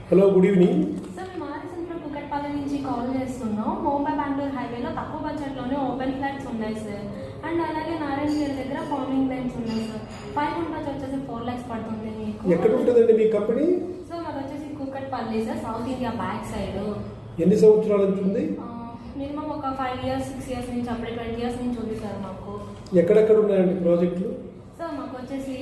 Hello, good evening. Sir మేము ఆర్ఎస్ఎన్లో కుకట్పల్లి నుంచి call చేస్తున్నాం. ముంబై బెంగళూరు హైవేలో తక్కువ బడ్జెట్లోనే ఓపెన్ ఫ్లాట్స్ ఉన్నాయి సార్. అండ్ అలాగే నారాయణగిరి దగ్గర ఫార్మింగ్ లైన్స్ ఉన్నాయి సార్. 5 గుంటలు వచ్చేసి 4 lakhs పడుతుంది మీకు. ఎక్కడ ఉంటుందండి మీ కంపెనీ? సో మాది వచ్చేసి Kukatpally sir, south India back side. ఎన్ని సంవత్సరాల నుంచి ఉంది? మినిమం ఒక 5 years 6 years నుంచి, అప్పుడే 20 years నుంచి ఉంది సార్ మాకు. ఎక్కడెక్కడ ఉన్నాయండి ప్రాజెక్టులు? సార్ మాకు వచ్చేసి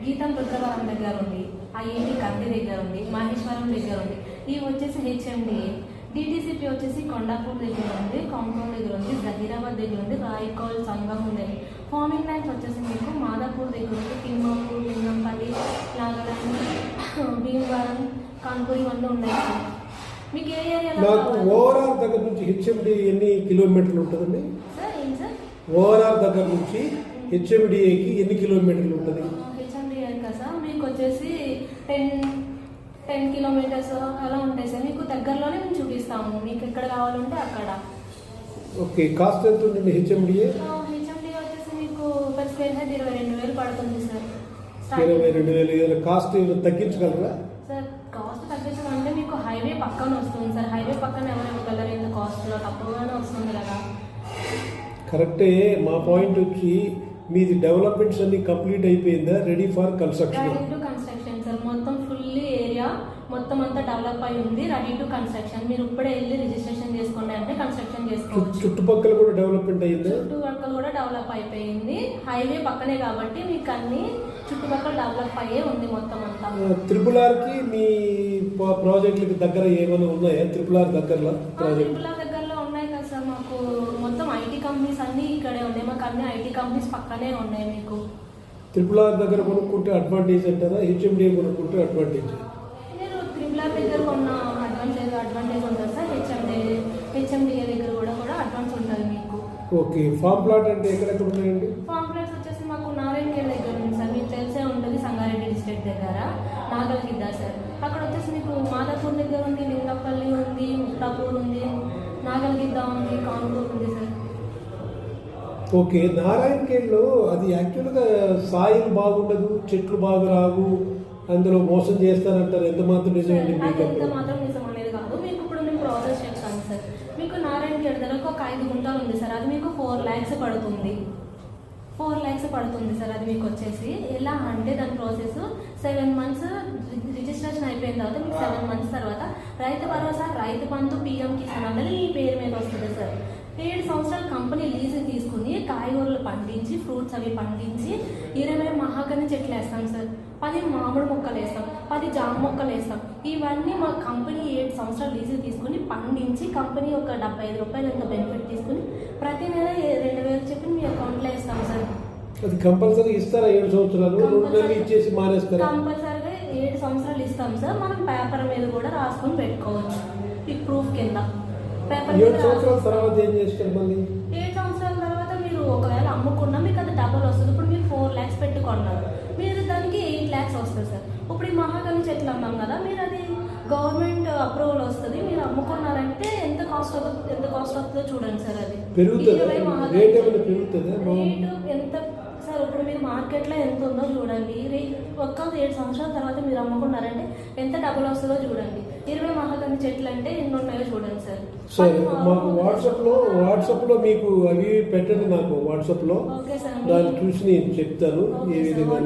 గీతం రుద్రవరం దగ్గర ఉంది, ఐఐటి కంది దగ్గర ఉంది, మహేశ్వరం దగ్గర ఉంది. ఇవి వచ్చేసి హెచ్ఎండిఏ. డిటిసిపి వచ్చేసి కొండాపూర్ దగ్గర ఉంది, కాంపౌండ్ దగ్గర ఉంది, జహీరాబాద్ దగ్గర ఉంది, రాయకోల్, సంగం ఉంది. ఫార్మింగ్ ల్యాండ్స్ వచ్చేసి మీకు మాదాపూర్ దగ్గర ఉంది, తిమ్మాపూర్, లింగంపల్లి, నాగరాజు, భీమవరం, కాన్పూర్ ఇవన్నీ ఉన్నాయి సార్. మీకు ఏ ఏరియాలో ఓవరాల్ దగ్గర నుంచి హెచ్ఎండి ఎన్ని కిలోమీటర్లు ఉంటుందండి? సార్ ఏం సార్? ఓవరాల్ దగ్గర నుంచి హెచ్ఎండిఏకి ఎన్ని కిలోమీటర్లు ఉంటుంది? హెచ్ఎండిఏ కదా సార్, మీకు వచ్చేసి 10 kilometers అలా ఉంటాయి సార్. మీకు దగ్గరలోనే మేము చూపిస్తాము, మీకు ఎక్కడ కావాలంటే అక్కడ. ఓకే, కాస్ట్ ఎంత ఉంటుంది హెచ్ఎండిఏ? హెచ్ఎండిఏ వచ్చేసి మీకు per square feet 22,000 పడుతుంది సార్. 22,000. కాస్ట్ తగ్గించగలరా సార్? కాస్ట్ తగ్గించడం అంటే మీకు హైవే పక్కన వస్తుంది సార్. హైవే పక్కన ఎవరు ఇవ్వగలరు ఇంత కాస్ట్లో? తక్కువగానే వస్తుంది కదా. కరెక్టే. మా పాయింట్ వచ్చి మీది డెవలప్మెంట్స్ అన్ని కంప్లీట్ అయిపోయిందా? Ready for construction? Ready to construction sir. మొత్తం ఫుల్లీ ఏరియా మొత్తం అంతా డెవలప్ అయి ఉంది, రెడీ టు కన్స్ట్రక్షన్. మీరు ఇప్పుడే వెళ్ళి రిజిస్ట్రేషన్ చేసుకోండి అంటే కన్స్ట్రక్షన్ చేసుకోవచ్చు. చుట్టుపక్కల కూడా డెవలప్మెంట్ అయ్యింది? చుట్టుపక్కల కూడా డెవలప్ అయిపోయింది. హైవే పక్కనే కాబట్టి మీకు అన్ని చుట్టుపక్కల డెవలప్ అయ్యే ఉంది మొత్తం అంతా. RRR కి మీ ప్రాజెక్టులకి దగ్గర ఏమైనా ఉన్నాయా? RRR దగ్గరలో ప్రాజెక్ట్ దగ్గరలో ఉన్నాయి కదా సార్. మాకు మొత్తం ఐటీ కంపెనీస్ అన్ని ఇక్కడే ఉన్నాయి. మాకు అన్ని ఐటీ కంపెనీస్ పక్కనే ఉన్నాయి. మీకు RRR దగ్గర కొనుక్కుంటే అడ్వాంటేజ్ అంటారా? హెచ్ఎండిఏ కొనుక్కుంటే అడ్వాంటేజ్? మీరు RRR దగ్గర కొన్న అడ్వాంటేజ్ ఉంటుంది సార్. హెచ్ఎండిఏ దగ్గర కూడా అడ్వాన్స్ ఉంటుంది మీకు. ఓకే, ఫామ్ ప్లాట్ అంటే ఎక్కడెక్కడ ఉన్నాయండి? ఫామ్ ప్లాట్స్ వచ్చేసి మాకు నారాయణగిరి దగ్గర ఉంది సార్. మీకు తెలిసే ఉంటుంది, సంగారెడ్డి డిస్ట్రిక్ట్ దగ్గర నాగల్గిద్ద సార్. అక్కడ వచ్చేసి మీకు మాదాపూర్ దగ్గర ఉంది, లింగంపల్లి ఉంది, ముక్తాపూర్ ఉంది, నాగల్గిద్ద ఉంది, కాన్పూర్ ఉంది సార్. ఓకే, నారాయణఖేడ్లో అది యాక్చువల్గా సాయిల్ బాగుండదు, చెట్లు బాగా రావు, అందులో మోసం చేస్తారంటారు. ఎంత మాత్రం నిజమండి? ఎంత మాత్రం నిజం అనేది కాదు. మీకు ఇప్పుడు నేను ప్రాసెస్ చెప్తాను సార్. మీకు నారాయణఖేడ్ దగ్గర ఒక 5 గుంటలు ఉంది సార్. అది మీకు 4 lakhs పడుతుంది. 4 lakhs పడుతుంది సార్. అది మీకు వచ్చేసి ఎలా అంటే దాని ప్రాసెస్ 7 months రిజిస్ట్రేషన్ అయిపోయిన తర్వాత మీకు 7 months తర్వాత రైతు భరోసా, రైతు బంధు, పిఎం కిసాన్ అనేది మీ పేరు మీద వస్తుంది సార్. 7 సంవత్సరాల కంపెనీ లీజు తీసుకుని కాయగూరలు పండించి, ఫ్రూట్స్ అవి పండించి 20 మహాగని చెట్లు వేస్తాం సార్. 10 మామిడి మొక్కలు వేస్తాం, 10 జామ మొక్కలు వేస్తాం. ఇవన్నీ మా కంపెనీ 7 సంవత్సరాలు లీజు తీసుకుని పండించి కంపెనీ ఒక 75 రూపాయలు ఎంత బెనిఫిట్ తీసుకుని ప్రతి నెల 2,000 చెప్పి మీ అకౌంట్లో వేస్తాం సార్. అది కంపల్సరీ ఇస్తారా? 7 సంవత్సరాలు 2 నెలలు ఇచ్చేసి మానేస్తారా? కంపల్సరీగా 7 సంవత్సరాలు ఇస్తాం సార్. మనం పేపర్ మీద కూడా రాసుకొని పెట్టుకోవచ్చు ఈ ప్రూఫ్ కింద. 7 సంవత్సరాల తర్వాత ఏం చేస్తారు మళ్ళీ? 7 సంవత్సరాల తర్వాత మీరు ఒకవేళ అమ్ముకున్నా మీకు అది డబుల్ వస్తుంది. ఇప్పుడు మీరు 4 lakhs పెట్టుకున్నారు, మీరు దానికి 8 lakhs వస్తుంది సార్. ఇప్పుడు ఈ మహాగని చెట్లు అన్నాం కదా, మీరు అది గవర్నమెంట్ అప్రూవల్ వస్తుంది. మీరు అమ్ముకున్నారంటే ఎంత కాస్ట్ వస్తుందో చూడండి సార్. అది పెరుగుతుందా? రేట్ ఏమైనా పెరుగుతుందా? రేటు ఎంత సార్? ఇప్పుడు మీరు మార్కెట్లో ఎంత ఉందో చూడండి. ఒక్క 7 సంవత్సరాల తర్వాత మీరు అమ్ముకున్నారంటే ఎంత డబ్బులు వస్తుందో చూడండి. 20 మహాగని చెట్లు అంటే ఎన్ని ఉన్నాయో చూడండి సార్. సరే, మాకు వాట్సాప్లో మీకు అవి పెట్టండి. నాకు వాట్సాప్లో దాన్ని చూసి నేను చెప్తాను ఏ విధంగా.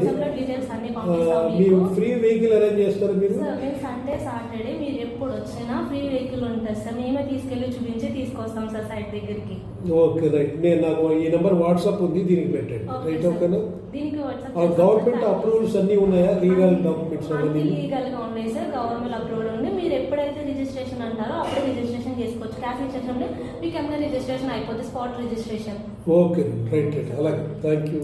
మీరు ఫ్రీ వెహికల్ అరేంజ్ చేస్తారు మీరు? మేము సండే సాటర్డే మీరు ఎప్పుడు వచ్చినా ఫ్రీ వెహికల్ ఉంటుంది సార్. మేమే తీసుకెళ్ళి చూపించి తీసుకొస్తాం సార్ సైట్ దగ్గరికి. Okay, right. నాకు ఈ నెంబర్ వాట్సాప్ ఉంది, దీనికి పెట్టండి. రైట్, ఓకేనా? దీనికి వాట్సాప్ గవర్నమెంట్ అప్రూవల్స్ అన్ని ఉన్నాయా? లీగల్ డాక్యుమెంట్స్ అన్ని లీగల్ గా ఉన్నాయి సార్. గవర్నమెంట్ అప్రూవల్ ఉంది. మీరు ఎప్పుడైతే రిజిస్ట్రేషన్ అంటారో అప్పుడే రిజిస్ట్రేషన్ చేసుకోవచ్చు. క్యాష్ ఇచ్చేసిన మీకు ఏమైనా రిజిస్ట్రేషన్ అయిపోతుంది, స్పాట్ రిజిస్ట్రేషన్. Okay, right. అలాగే, థ్యాంక్ యూ.